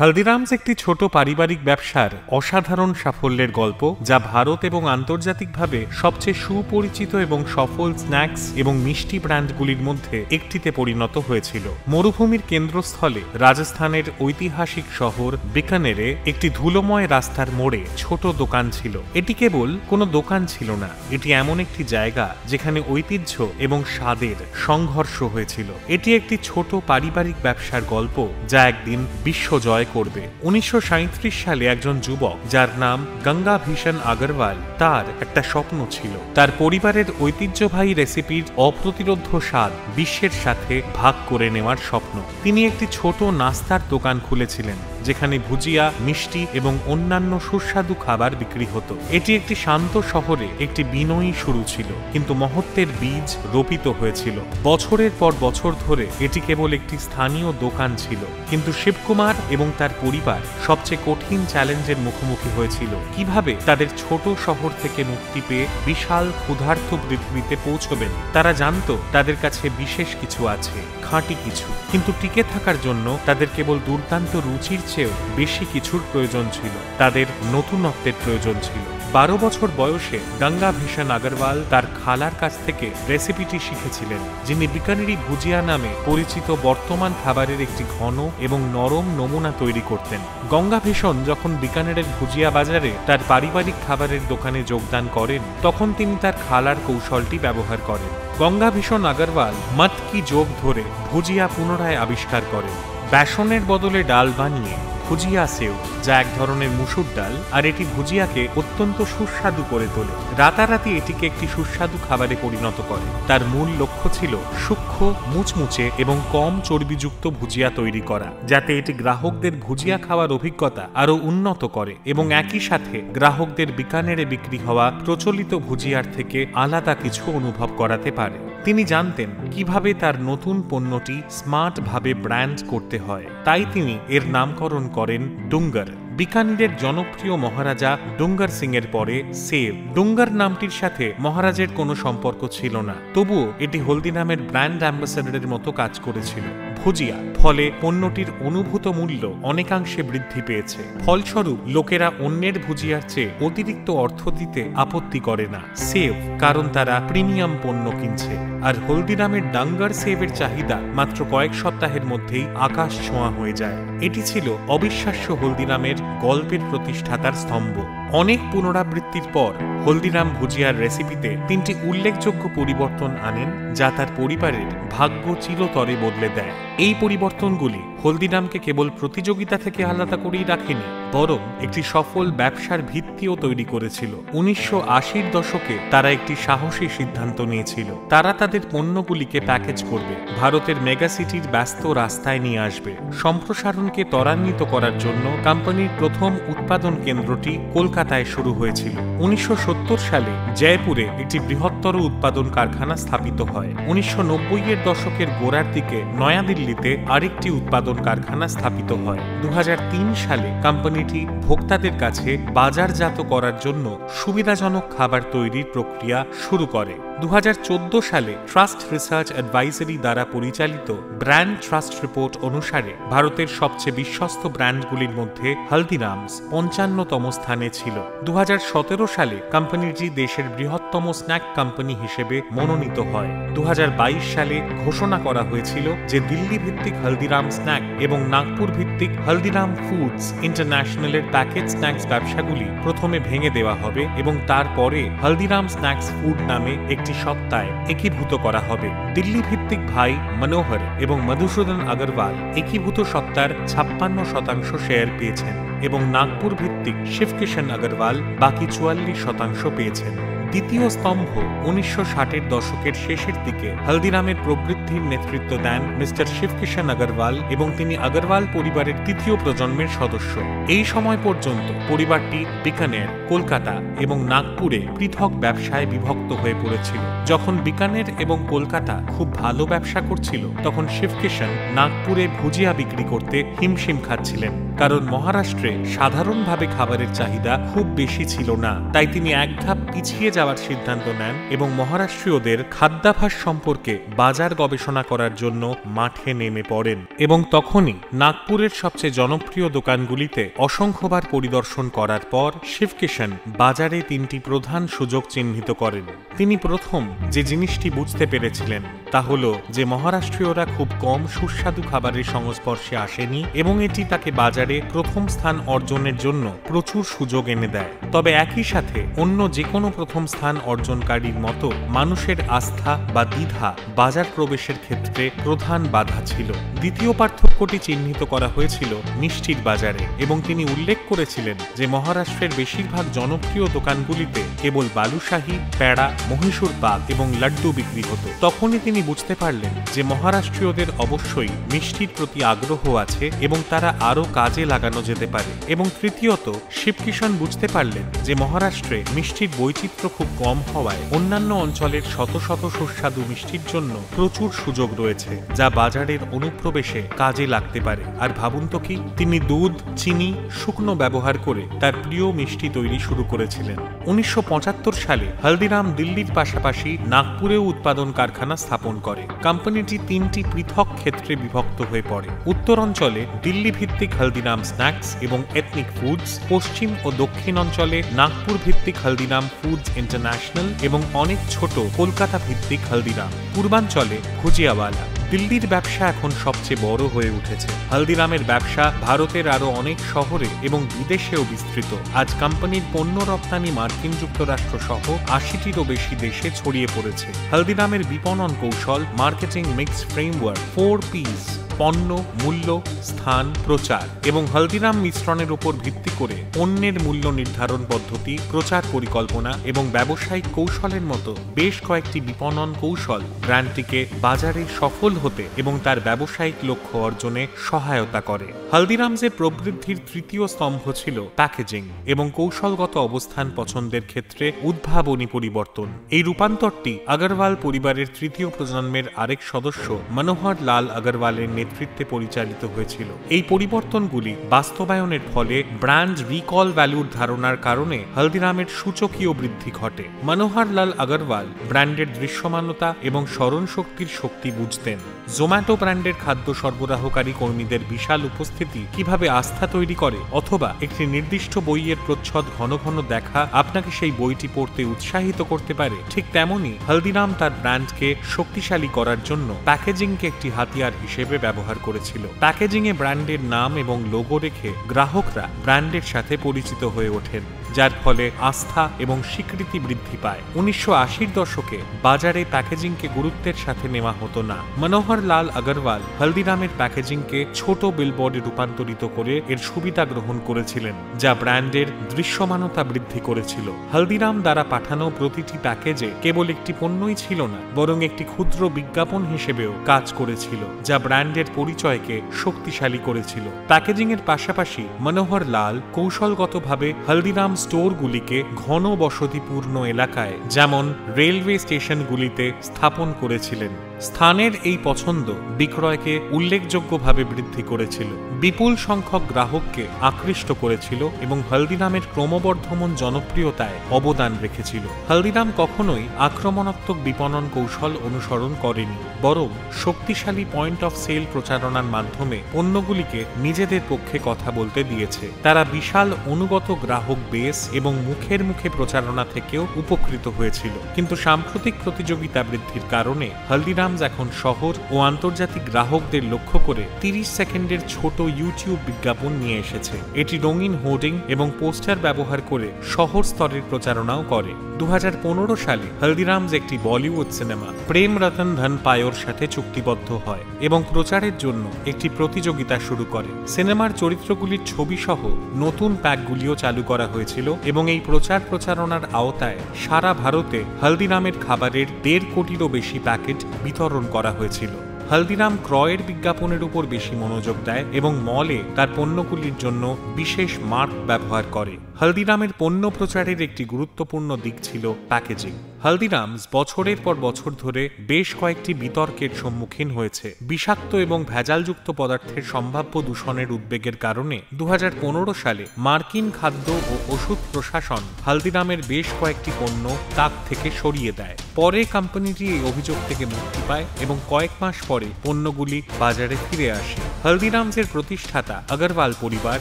হলদিরামস একটি ছোট পারিবারিক ব্যবসার অসাধারণ সাফল্যের গল্প, যা ভারত এবং আন্তর্জাতিকভাবে সবচেয়ে সুপরিচিত এবং সফল স্ন্যাক্স এবং মিষ্টি ব্র্যান্ডগুলির মধ্যে একটিতে পরিণত হয়েছিল। মরুভূমির কেন্দ্রস্থলে রাজস্থানের ঐতিহাসিক শহর বিকানেরে একটি ধুলোময় রাস্তার মোড়ে ছোট দোকান ছিল। এটি কেবল কোনো দোকান ছিল না, এটি এমন একটি জায়গা যেখানে ঐতিহ্য এবং স্বাদের সংঘর্ষ হয়েছিল। এটি একটি ছোট পারিবারিক ব্যবসার গল্প যা একদিন বিশ্ব জয় করবে। 1937 সালে একজন যুবক যার নাম গঙ্গা ভীষণ আগরওয়াল, তার একটা স্বপ্ন ছিল তার পরিবারের ঐতিহ্যবাহী রেসিপির অপ্রতিরোধ্য স্বাদ বিশ্বের সাথে ভাগ করে নেওয়ার স্বপ্ন। তিনি একটি ছোট নাস্তার দোকান খুলেছিলেন যেখানে ভুজিয়া, মিষ্টি এবং অন্যান্য সুস্বাদু খাবার বিক্রি হতো। এটি একটি শান্ত শহরে একটি বিনয়ী শুরু ছিল, কিন্তু মহত্বের বীজ রোপিত হয়েছিল। বছরের পর বছর ধরে এটি কেবল একটি স্থানীয় দোকান ছিল, কিন্তু শিবকুমার এবং তার পরিবার সবচেয়ে কঠিন চ্যালেঞ্জের মুখোমুখি হয়েছিল। কিভাবে তাদের ছোট শহর থেকে মুক্তি পেয়ে বিশাল ক্ষুধার্ত পৃথিবীতে পৌঁছবেন। তারা জানতো তাদের কাছে বিশেষ কিছু আছে, খাঁটি কিছু, কিন্তু টিকে থাকার জন্য তাদের কেবল দুর্দান্ত রুচির চেয়েও বেশি কিছুর প্রয়োজন ছিল। তাদের নতুনত্বের প্রয়োজন ছিল। 12 বছর বয়সে গঙ্গা ভীষণ আগরওয়াল তার খালার কাছ থেকে রেসিপিটি শিখেছিলেন, যিনি বিকানেরি ভুজিয়া নামে পরিচিত বর্তমান খাবারের একটি ঘন এবং নরম নমুনা তৈরি করতেন। গঙ্গা ভীষণ যখন বিকানেরের ভুজিয়া বাজারে তার পারিবারিক খাবারের দোকানে যোগদান করেন, তখন তিনি তার খালার কৌশলটি ব্যবহার করেন। গঙ্গা ভীষণ আগরওয়াল মটকি যোগ ধরে ভুজিয়া পুনরায় আবিষ্কার করেন। বেসনের বদলে ডাল বানিয়ে ভুজিয়া সেও, যা এক ধরনের মুসুর ডাল, আর এটি ভুজিয়াকে অত্যন্ত সুস্বাদু করে তোলে। রাতারাতি এটিকে একটি সুস্বাদু খাবারে পরিণত করে। তার মূল লক্ষ্য ছিল সূক্ষ্ম, মুচমুচে এবং কম চর্বিযুক্ত ভুজিয়া তৈরি করা, যাতে এটি গ্রাহকদের ভুজিয়া খাওয়ার অভিজ্ঞতা আরও উন্নত করে এবং একই সাথে গ্রাহকদের বিকানেরে বিক্রি হওয়া প্রচলিত ভুজিয়ার থেকে আলাদা কিছু অনুভব করাতে পারে। তিনি জানতেন কিভাবে তার নতুন পণ্যটি স্মার্টভাবে ব্র্যান্ড করতে হয়, তাই তিনি এর নামকরণ করেন ডুঙ্গার। বিকানিরের জনপ্রিয় মহারাজা ডুঙ্গার সিং এর পরে সেভ। ডুঙ্গার নামটির সাথে মহারাজের কোনো সম্পর্ক ছিল না, তবুও এটি হলদিরামের ব্র্যান্ড অ্যাম্বাসেডরের মতো কাজ করেছিল। ভুজিয়া ফলে পণ্যটির অনুভূত মূল্য অনেকাংশে বৃদ্ধি পেয়েছে। ফলস্বরূপ লোকেরা অন্যের ভুজিয়ার চেয়ে অতিরিক্ত অর্থ দিতে আপত্তি করে না। সেভ, কারণ তারা প্রিমিয়াম পণ্য কিনছে। আর হলদিরামের ডাঙ্গার সেভের চাহিদা মাত্র কয়েক সপ্তাহের মধ্যেই আকাশ ছোঁয়া হয়ে যায়। এটি ছিল অবিশ্বাস্য হলদিরামের গল্পের প্রতিষ্ঠাতার স্তম্ভ। অনেক পুনরাবৃত্তির পর হলদিরাম ভুজিয়ার রেসিপিতে 3টি উল্লেখযোগ্য পরিবর্তন আনেন, যা তার পরিবারের ভাগ্য চিরতরে বদলে দেয়। এই পরিবর্তনগুলি হলদিরামকে কেবল প্রতিযোগিতা থেকে আলাদা করেই রাখেনি, বরং একটি সফল ব্যবসার ভিত্তিও তৈরি করেছিল। 1980-র দশকে তারা একটি সাহসী সিদ্ধান্ত নিয়েছিল। তারা তাদের পণ্যগুলিকে প্যাকেজ করবে, ভারতের মেগাসিটির ব্যস্ত রাস্তায় নিয়ে আসবে। সম্প্রসারণকে ত্বরান্বিত করার জন্য কোম্পানির প্রথম উৎপাদন কেন্দ্রটি কলকাতায় শুরু হয়েছিল। 1970 সালে জয়পুরে একটি বৃহত্তর উৎপাদন কারখানা স্থাপিত হয়। 1990-এর দশকের গোড়ার দিকে নয়াদিল্লিতে আরেকটি উৎপাদন কারখানা স্থাপিত হয়। 2003 সালে কোম্পানিটি ভোক্তাদের কাছে বাজারজাত করার জন্য সুবিধাজনক খাবার তৈরির প্রক্রিয়া শুরু করে। 2014 সালে ট্রাস্ট রিসার্চ অ্যাডভাইজারি দ্বারা পরিচালিত ব্র্যান্ড ট্রাস্ট রিপোর্ট অনুসারে ভারতের সবচেয়ে বিশ্বস্ত ব্র্যান্ডগুলির মধ্যে হলদিরামস 55তম স্থানে ছিল। 2017 সালে কোম্পানিটি দেশের বৃহত্তম স্ন্যাক কোম্পানি হিসেবে মনোনীত হয়। 2022 সালে ঘোষণা করা হয়েছিল যে দিল্লি ভিত্তিক হলদিরাম স্ন্যাক এবং নাগপুর ভিত্তিক হলদিরাম ফুডস ইন্টারন্যাশনালের প্যাকেজ স্ন্যাক্স ব্যবসাগুলি প্রথমে ভেঙে দেওয়া হবে এবং তারপরে হলদিরাম স্ন্যাক্স ফুড নামে একটি সত্তায় একীভূত করা হবে। দিল্লি ভিত্তিক ভাই মনোহর এবং মধুসূদন আগরওয়াল একীভূত সত্তার 56% শেয়ার পেয়েছেন এবং নাগপুর ভিত্তিক শিবকিষণ আগরওয়াল বাকি 44% পেয়েছেন। দ্বিতীয় স্তম্ভ 1960-এর দশকের শেষের দিকে হলদিরামের প্রবৃদ্ধির নেতৃত্ব দেন মিস্টার শিবকিষণ আগরওয়াল এবং তিনি আগরওয়াল পরিবারের তৃতীয় প্রজন্মের সদস্য। এই সময় পর্যন্ত পরিবারটি বিকানের, কলকাতা এবং নাগপুরে পৃথক ব্যবসায় বিভক্ত হয়ে পড়েছিল। যখন বিকানের এবং কলকাতা খুব ভালো ব্যবসা করছিল, তখন শিবকিষণ নাগপুরে ভুজিয়া বিক্রি করতে হিমশিম খাচ্ছিলেন, কারণ মহারাষ্ট্রে সাধারণভাবে খাবারের চাহিদা খুব বেশি ছিল না। তাই তিনি এক ধাপ পিছিয়ে যাওয়ার সিদ্ধান্ত নেন এবং মহারাষ্ট্রীয়দের খাদ্যাভ্যাস সম্পর্কে বাজার গবেষণা করার জন্য মাঠে নেমে পড়েন। এবং তখনই নাগপুরের সবচেয়ে জনপ্রিয় দোকানগুলিতে অসংখ্যবার পরিদর্শন করার পর শিবকিষণ বাজারে তিনটি প্রধান সুযোগ চিহ্নিত করেন। তিনি প্রথম যে জিনিসটি বুঝতে পেরেছিলেন তা হল যে মহারাষ্ট্রীয়রা খুব কম সুস্বাদু খাবারের সংস্পর্শে আসেনি এবং এটি তাকে বাজারে প্রথম স্থান অর্জনের জন্য প্রচুর সুযোগ এনে দেয়। তবে একই সাথে অন্য যে কোনো প্রথম স্থান অর্জনকারীর মতো মানুষের আস্থা বা দ্বিধা বাজার প্রবেশের ক্ষেত্রে প্রধান বাধা ছিল। দ্বিতীয় পার্থক্যটি চিহ্নিত করা হয়েছিল মিষ্টির বাজারে এবং তিনি উল্লেখ করেছিলেন যে মহারাষ্ট্রের বেশিরভাগ জনপ্রিয় দোকানগুলিতে কেবল বালুশাহী, প্যাড়া, মহীশূর পাক এবং লাড্ডু বিক্রি হতো। তখনই তিনি বুঝতে পারলেন যে মহারাষ্ট্রীয়দের অবশ্যই মিষ্টির প্রতি আগ্রহ আছে এবং তারা আরও কাজে লাগানো যেতে পারে। এবং তৃতীয়ত শিবকিষণ বুঝতে পারলেন যে মহারাষ্ট্রে মিষ্টির বৈচিত্র্য খুব কম হওয়ায় অন্যান্য অঞ্চলের শত শত সুস্বাদু মিষ্টির জন্য প্রচুর সুযোগ রয়েছে যা বাজারের অনুপ্রবেশে কাজে লাগতে পারে। আর ভাবুন তো কি, তিনি দুধ, চিনি, শুকনো ব্যবহার করে তার প্রিয় মিষ্টি তৈরি শুরু করেছিলেন। 1975 সালে হলদিরাম দিল্লির পাশাপাশি নাগপুরেও উৎপাদন কারখানা স্থাপন করে। কোম্পানিটি তিনটি পৃথক ক্ষেত্রে বিভক্ত হয়ে পড়ে। উত্তর অঞ্চলে দিল্লি ভিত্তিক হলদিরাম স্ন্যাক্স এবং এথনিক ফুডস, পশ্চিম ও দক্ষিণ অঞ্চলে নাগপুর ভিত্তিক হলদিরাম ফুডস ইন্টারন্যাশনাল এবং অনেক ছোট কলকাতা ভিত্তিক হলদিরাম, পূর্বাঞ্চলে ভুজিয়াওয়ালা। দিল্লির ব্যবসা এখন সবচেয়ে বড় হয়ে উঠেছে। হলদিরামের ব্যবসা ভারতের আরো অনেক শহরে এবং বিদেশেও বিস্তৃত। আজ কোম্পানির পণ্য রপ্তানি মার্কিন যুক্তরাষ্ট্র সহ 80টিরও বেশি দেশে ছড়িয়ে পড়েছে। হলদিরামের বিপণন কৌশল, মার্কেটিং মিক্স ফ্রেমওয়ার্ক 4Ps, পণ্য, মূল্য, স্থান, প্রচার এবং হলদিরাম মিশ্রণের উপর ভিত্তি করে পণ্যের মূল্য নির্ধারণ পদ্ধতি, প্রচার পরিকল্পনা এবং ব্যবসায়িক কৌশলের মতো বেশ কয়েকটি বিপণন কৌশল ব্র্যান্ডটিকে বাজারে সফল হতে এবং তার ব্যবসায়িক লক্ষ্য অর্জনে সহায়তা করে। হলদিরামসের প্রবৃদ্ধির তৃতীয় স্তম্ভ ছিল প্যাকেজিং এবং কৌশলগত অবস্থান পছন্দের ক্ষেত্রে উদ্ভাবনী পরিবর্তন। এই রূপান্তরটি আগরওয়াল পরিবারের তৃতীয় প্রজন্মের আরেক সদস্য মনোহর লাল আগরওয়ালের নেতৃত্বে পরিচালিত হয়েছিল। এই পরিবর্তনগুলি বাস্তবায়নের ফলে ব্র্যান্ড রিকল ভ্যালুর ধারণার কারণে হলদিরামের সূচকীয় বৃদ্ধি ঘটে। মনোহর লাল আগরওয়াল ব্র্যান্ডের দৃশ্যমানতা এবং স্মরণশক্তির শক্তি বুঝতেন। জোম্যাটো ব্র্যান্ডের খাদ্য সরবরাহকারী কর্মীদের বিশাল উপস্থিতি কিভাবে আস্থা তৈরি করে, অথবা একটি নির্দিষ্ট বইয়ের প্রচ্ছদ ঘন ঘন দেখা আপনাকে সেই বইটি পড়তে উৎসাহিত করতে পারে, ঠিক তেমনি হলদিরাম তার ব্র্যান্ডকে শক্তিশালী করার জন্য প্যাকেজিংকে একটি হাতিয়ার হিসেবে ব্যবহার করেছিল। প্যাকেজিংয়ে ব্র্যান্ডের নাম এবং লোগো রেখে গ্রাহকরা ব্র্যান্ডের সাথে পরিচিত হয়ে ওঠেন, যার ফলে আস্থা এবং স্বীকৃতি বৃদ্ধি পায়। 1980-র দশকে বাজারে প্যাকেজিংকে গুরুত্বের সাথে নেওয়া হতো না। মনোহর লাল আগরওয়াল হলদিরামের প্যাকেজিংকে ছোট বিলবোর্ডে রূপান্তরিত করে এর সুবিধা গ্রহণ করেছিলেন, যা ব্র্যান্ডের দৃশ্যমানতা বৃদ্ধি করেছিল। হলদিরাম দ্বারা পাঠানো প্রতিটি প্যাকেজে কেবল একটি পণ্যই ছিল না, বরং একটি ক্ষুদ্র বিজ্ঞাপন হিসেবেও কাজ করেছিল, যা ব্র্যান্ডের পরিচয়কে শক্তিশালী করেছিল। প্যাকেজিংয়ের পাশাপাশি মনোহর লাল কৌশলগতভাবে হলদিরাম স্টোরগুলিকে ঘন বসতিপূর্ণ এলাকায়, যেমন রেলওয়ে স্টেশনগুলিতে স্থাপন করেছিলেন। স্থানের এই পছন্দ বিক্রয়কে উল্লেখযোগ্যভাবে বৃদ্ধি করেছিল, বিপুল সংখ্যক গ্রাহককে আকৃষ্ট করেছিল এবং হলদিরামের ক্রমবর্ধমান জনপ্রিয়তায় অবদান রেখেছিল। হলদিরাম কখনোই আক্রমণাত্মক বিপণন কৌশল অনুসরণ করেনি, বরং শক্তিশালী পয়েন্ট অফ সেল প্রচারণার মাধ্যমে পণ্যগুলিকে নিজেদের পক্ষে কথা বলতে দিয়েছে। তারা বিশাল অনুগত গ্রাহক বেস এবং মুখের মুখে প্রচারণা থেকেও উপকৃত হয়েছিল। কিন্তু সাম্প্রতিক প্রতিযোগিতা বৃদ্ধির কারণে হলদিরাম এখন শহর ও আন্তর্জাতিক গ্রাহকদের লক্ষ্য করে 30 সেকেন্ডের ছোট ইউটিউব বিজ্ঞাপন নিয়ে এসেছে। এটি রঙিন হোর্ডিং এবং পোস্টার ব্যবহার করে শহর স্তরের প্রচারণাও করে। 2015 সালে হলদিরামস একটি বলিউড সিনেমা প্রেম রতন ধন পায়োর সাথে চুক্তিবদ্ধ হয় এবং প্রচারের জন্য একটি প্রতিযোগিতা শুরু করে। সিনেমার চরিত্রগুলির ছবি সহ নতুন প্যাকগুলিও চালু করা হয়েছিল এবং এই প্রচারণার আওতায় সারা ভারতে হলদিরামের খাবারের 1.5 কোটিরও বেশি প্যাকেট বিতরণ করা হয়েছিল। হলদিরাম ক্রয়ের বিজ্ঞাপনের উপর বেশি মনোযোগ দেয় এবং মলে তার পণ্যগুলির জন্য বিশেষ মার্ক ব্যবহার করে। হলদিরামের পণ্য প্রচারের একটি গুরুত্বপূর্ণ দিক ছিল প্যাকেজিং। হলদিরামস বছরের পর বছর ধরে বেশ কয়েকটি বিতর্কের সম্মুখীন হয়েছে। বিষাক্ত এবং ভেজালযুক্ত পদার্থের সম্ভাব্য দূষণের উদ্বেগের কারণে 2015 সালে মার্কিন খাদ্য ও ওষুধ প্রশাসন হলদিরামের বেশ কয়েকটি পণ্য তাক থেকে সরিয়ে দেয়। পরে কোম্পানিটি এই অভিযোগ থেকে মুক্তি পায় এবং কয়েক মাস পরে পণ্যগুলি বাজারে ফিরে আসে। হলদিরামসের প্রতিষ্ঠাতা আগরওয়াল পরিবার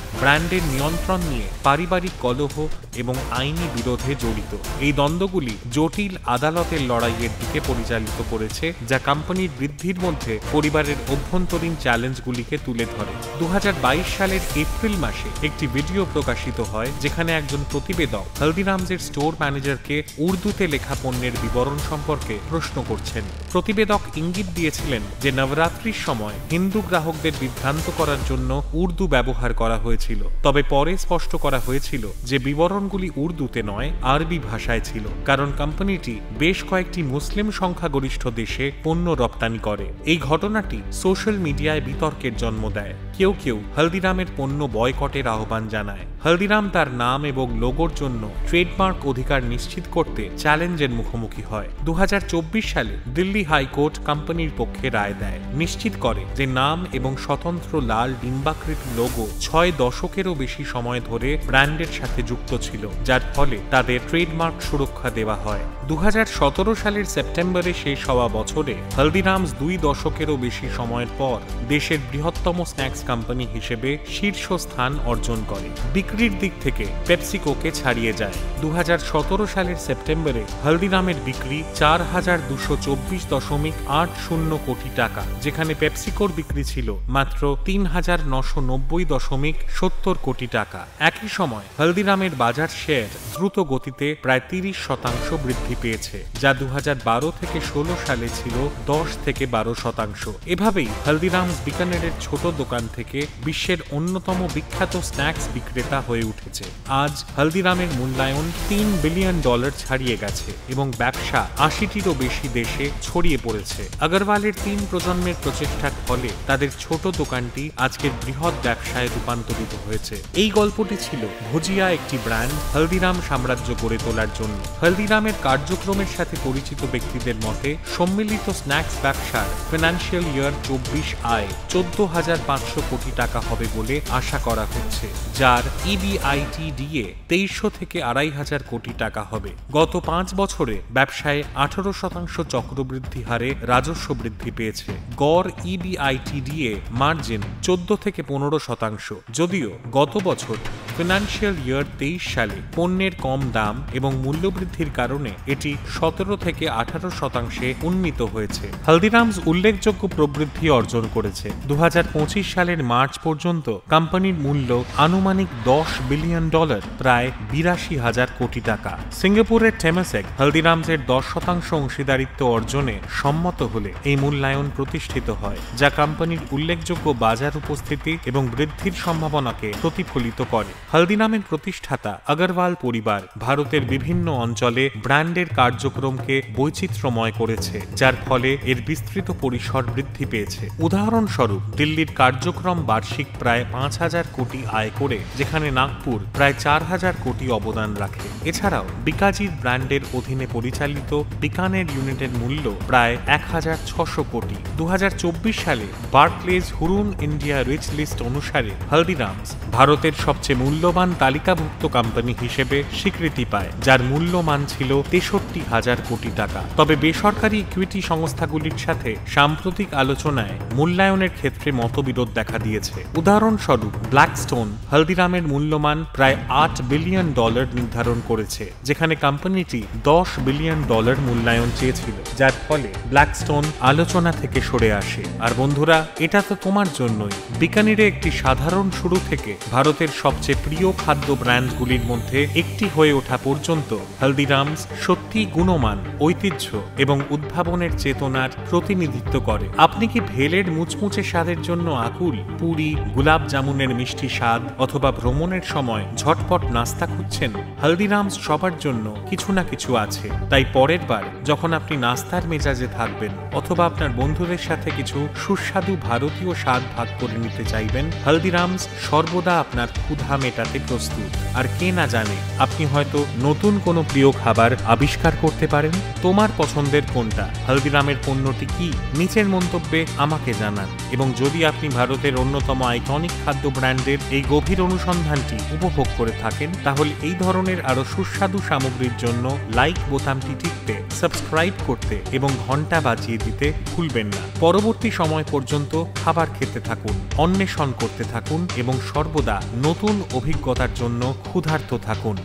ব্র্যান্ডের নিয়ন্ত্রণ নিয়ে পারিবারিক কলহ এবং আইনি বিরোধে জড়িত। এই দ্বন্দ্বগুলি জটিল আদালতের লড়াইয়ের দিকে পরিচালিত করেছে, যা কোম্পানির বৃদ্ধির মধ্যে পরিবারের অভ্যন্তরীণ চ্যালেঞ্জগুলিকে তুলে ধরে। 2022 সালের এপ্রিল মাসে একটি ভিডিও প্রকাশিত হয় যেখানে একজন প্রতিবেদক হলদিরামসের স্টোর ম্যানেজারকে উর্দুতে লেখা পণ্যের বিবরণ সম্পর্কে প্রশ্ন করছেন। প্রতিবেদক ইঙ্গিত দিয়েছিলেন যে নবরাত্রির সময় হিন্দু গ্রাহকদের বিভ্রান্ত করার জন্য উর্দু ব্যবহার করা হয়েছিল, তবে পরে স্পষ্ট করা হয়েছিল যে বিবরণগুলি উর্দুতে নয়, আরবি ভাষায় ছিল, কারণ কোম্পানিটি বেশ কয়েকটি মুসলিম সংখ্যাগরিষ্ঠ দেশে পণ্য রপ্তানি করে। এই ঘটনাটি সোশ্যাল মিডিয়ায় বিতর্কের জন্ম দেয়। কেউ কেউ হলদিরামের পণ্য বয়কটের আহ্বান জানায়। হলদিরাম তার নাম এবং লোগোর জন্য ট্রেডমার্ক অধিকার নিশ্চিত করতে চ্যালেঞ্জের মুখোমুখি হয়। 2024 সালে দিল্লি হাইকোর্ট কোম্পানির পক্ষে রায় দেয়, নিশ্চিত করে যে নাম এবং স্বতন্ত্র লাল ডিম্বাকৃতি লোগো 6 দশকেরও বেশি সময় ধরে ব্র্যান্ডের সাথে যুক্ত ছিল, যার ফলে তাদের ট্রেডমার্ক সুরক্ষা দেওয়া হয়। 2017 সালের সেপ্টেম্বরে শেষ হওয়া বছরে হলদিরামস 2 দশকেরও বেশি সময়ের পর দেশের বৃহত্তম স্ন্যাক্স কোম্পানি হিসেবে শীর্ষস্থান অর্জন করে। বিক্রির দিক থেকে পেপসিকোকে ছাড়িয়ে যায়। 2017 সালের সেপ্টেম্বরে হলদিরামের বিক্রি 4,224.80 কোটি টাকা, যেখানে পেপসিকোর বিক্রি ছিল মাত্র 3,990.70 কোটি টাকা। একই সময় হলদিরামের বাজার শেয়ার দ্রুত গতিতে প্রায় 30% বৃদ্ধি পেয়েছে, যা 2012 থেকে 16 সালে ছিল 10 থেকে 12%। এভাবেই হলদিরামস বিকানেরের ছোট দোকান থেকে বিশ্বের অন্যতম বিখ্যাত স্ন্যাক্স বিক্রেতা হয়ে উঠেছে। আজ হলদিরামের মূল্যায়ন $3 বিলিয়ন ছাড়িয়ে গেছে এবং ব্যবসা 80টিরও বেশি দেশে ছড়িয়ে পড়েছে। আগরওয়ালের 3 প্রজন্মের প্রচেষ্টার ফলে তাদের ছোট দোকানটি আজকের বৃহৎ ব্যবসায় রূপান্তরিত হয়েছে। এই গল্পটি ছিল ভুজিয়া একটি ব্র্যান্ড হলদিরাম সাম্রাজ্য গড়ে তোলার জন্য। হলদিরামের কার্যক্রমের সাথে পরিচিত ব্যক্তিদের মতে সম্মিলিত স্ন্যাক্স ব্যবসার ফিনান্সিয়াল ইয়ার 24 আয় 14,500 কোটি টাকা হবে বলে আশা করা হচ্ছে, যার EBITDA 2300 থেকে 2,500 কোটি টাকা হবে। গত 5 বছরে ব্যবসায় 18% চক্রবৃদ্ধি হারে রাজস্ব বৃদ্ধি পেয়েছে। গড় EBITDA মার্জিন 14 থেকে 15%, যদিও গত বছর ফিনান্সিয়াল ইয়ার 23 সালে পণ্যের কম দাম এবং মূল্যবৃদ্ধির কারণে এটি 17 থেকে 18% উন্নীত হয়েছে। হলদিরামস উল্লেখযোগ্য প্রবৃদ্ধি অর্জন করেছে। 2025 সালের মার্চ পর্যন্ত কোম্পানির মূল্য আনুমানিক $10 বিলিয়ন, প্রায় 82,000 কোটি টাকা। সিঙ্গাপুরের টেমাসেক হলদিরামসের 10% অংশীদারিত্ব অর্জনে সম্মত হলে এই মূল্যায়ন প্রতিষ্ঠিত হয়, যা কোম্পানির উল্লেখযোগ্য বাজার উপস্থিতি এবং বৃদ্ধির সম্ভাবনাকে প্রতিফলিত করে। হলদিরামের প্রতিষ্ঠাতা আগরওয়াল পরিবার ভারতের বিভিন্ন অঞ্চলে ব্র্যান্ডের কার্যক্রমকে বৈচিত্র্যময় করেছে, যার ফলে এর বিস্তৃত পরিসর বৃদ্ধি পেয়েছে। উদাহরণস্বরূপ দিল্লির কার্যক্রম বার্ষিক প্রায় 5,000 কোটি আয় করে, যেখানে নাগপুর প্রায় 4,000 কোটি অবদান রাখে। এছাড়াও বিকাজির ব্র্যান্ডের অধীনে পরিচালিত বিকানের ইউনিটের মূল্য প্রায় 1,600 কোটি। 2024 সালে বার্কলেজ হুরুন ইন্ডিয়া রিচ লিস্ট অনুসারে হলদিরামস ভারতের সবচেয়ে মূল্যবান তালিকাভুক্ত কোম্পানি হিসেবে স্বীকৃতি পায়, যার মূল্যমান ছিল 63,000 কোটি টাকা। তবে বেসরকারি ইকুইটি সংস্থাগুলির সাথে সাম্প্রতিক আলোচনায় মূল্যায়নের ক্ষেত্রে মতবিরোধ দেখা দিয়েছে। উদাহরণস্বরূপ ব্ল্যাকস্টোন হলদিরামের মূল্যমান প্রায় $8 বিলিয়ন নির্ধারণ করেছে, যেখানে কোম্পানিটি $10 বিলিয়ন মূল্যায়ন চেয়েছিল, যার ফলে ব্ল্যাকস্টোন আলোচনা থেকে সরে আসে। আর বন্ধুরা, এটা তো তোমার জন্যই। বিকানিরে একটি সাধারণ শুরু থেকে ভারতের সবচেয়ে প্রিয় খাদ্য ব্র্যান্ডগুলির মধ্যে একটি হয়ে ওঠা পর্যন্ত হলদিরামস সত্যি গুণমান, ঐতিহ্য এবং উদ্ভাবনের চেতনার প্রতিনিধিত্ব করে। আপনি কি ভেলের মুচমুচে স্বাদের জন্য আকুল? পুরি, গোলাপ জামুনের মিষ্টি স্বাদ অথবা ভ্রমণের সময় ঝটপট নাস্তা খুঁজছেন? হলদিরামস সবার জন্য কিছু না কিছু আছে। তাই পরের বার যখন আপনি নাস্তার মেনু মেজাজে থাকবেন অথবা আপনার বন্ধুদের সাথে কিছু সুস্বাদু ভারতীয় স্বাদ ভাগ করে নিতে চাইবেন, হলদিরামস সর্বদা আপনার ক্ষুধা মেটাতে প্রস্তুত। আর কে না জানে, আপনি হয়তো নতুন কোনো প্রিয় খাবার আবিষ্কার করতে পারেন। তোমার পছন্দের কোনটা? হলদিরামের পণ্যটি কি? নিচের মন্তব্যে আমাকে জানান। এবং যদি আপনি ভারতের অন্যতম আইকনিক খাদ্য ব্র্যান্ডের এই গভীর অনুসন্ধানটি উপভোগ করে থাকেন, তাহলে এই ধরনের আরো সুস্বাদু সামগ্রীর জন্য লাইক বোতামটি টিপতে, সাবস্ক্রাইব করতে এবং ঘন্টা বাজিয়ে দিতে ভুলবেন না। পরবর্তী সময় পর্যন্ত খাবার খেতে থাকুন, অন্বেষণ করতে থাকুন এবং সর্বদা নতুন অভিজ্ঞতার জন্য ক্ষুধার্ত থাকুন।